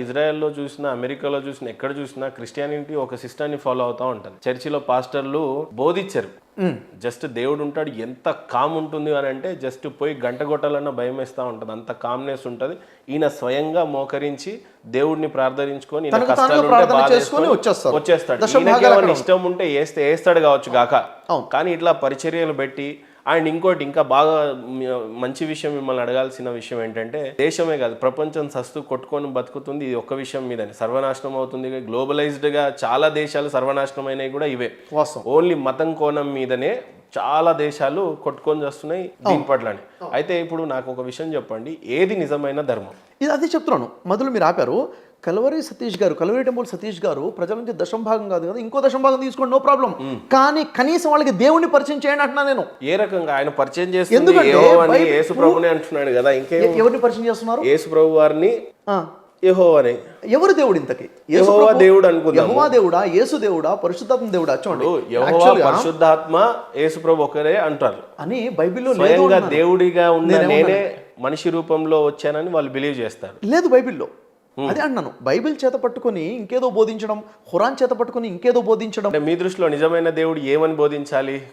ఇజ్రాయెల్లో చూసినా, అమెరికాలో చూసినా, ఎక్కడ చూసినా క్రిస్టియానిటీ ఒక సిస్టాన్ని ఫాలో అవుతూ ఉంటుంది. చర్చిలో పాస్టర్లు బోధించరు. జస్ట్ దేవుడు ఉంటాడు, ఎంత కామ్ ఉంటుంది అని అంటే జస్ట్ పోయి గంట కొట్టాలన్న భయం వేస్తూ ఉంటుంది, అంత కామ్నెస్ ఉంటుంది. ఈయన స్వయంగా మోకరించి దేవుడిని ప్రార్థించుకొని ఈయన కష్టాలు ఉంటే బాధ చేసుకొని వచ్చేస్తాడు. ఈయనకి ఏమైనా ఇష్టం ఉంటే వేస్తాడు కావచ్చు గాక, కానీ ఇట్లా పరిచర్యలు పెట్టి. అండ్ ఇంకోటి ఇంకా బాగా మంచి విషయం మిమ్మల్ని అడగాల్సిన విషయం ఏంటంటే, దేశమే కాదు ప్రపంచం సస్తు కొట్టుకొని బతుకుతుంది ఇది ఒక్క విషయం మీదనే. సర్వనాశనం అవుతుంది. గ్లోబలైజ్డ్గా చాలా దేశాలు సర్వనాశనం అయినవి కూడా ఇవే. ఓన్లీ మతం కోణం మీదనే చాలా దేశాలు కొట్టుకొని వస్తున్నాయి దీని పట్లని. అయితే ఇప్పుడు నాకు ఒక విషయం చెప్పండి, ఏది నిజమైన ధర్మం? ఇది అదే చెప్తున్నాను. మొదలు మీరు ఆపారు. కలవరి టెంపుల్ సతీష్ గారు ప్రజల నుంచి దశంభాగం కాదు కదా, ఇంకో దశంభాగం తీసుకోండి, నో ప్రాబ్లం. కానీ కనీసం వాళ్ళకి దేవుణ్ణి పరిచయం చేయండి అంటున్నా నేను. ఏ రకంగా ఆయన పరిచయం చేస్తుంది? యేసు ప్రభుని అంటున్నాడు కదా, ఇంకే ఎవరిని పరిచయం చేస్తున్నారు? యేసు ప్రభు వారిని, యెహోవాని. ఎవరు దేవుడు ఇంతకి? యెహోవా దేవుడు అనుకుందాం. యెహోవా దేవుడా, యేసు దేవుడా, పరిశుద్ధాత్మ దేవుడా? చూడండి, యెహోవా పరిశుద్ధాత్మ యేసు ప్రభు ఒకరే అంటారు అని బైబిల్లో స్వయంగా దేవుడిగా ఉన్న నేనే మనిషి రూపంలో వచ్చానని వాళ్ళు బిలీవ్ చేస్తారు. లేదు బైబిల్లో. అదే అన్నాను, బైబిల్ చేత పట్టుకొని ఇంకేదో బోధించడం, ఖురాన్ చేత పట్టుకొని ఇంకేదో బోధించడం. అంటే మీ దృష్టిలో నిజమైన దేవుడు ఏమని బోధించాలి?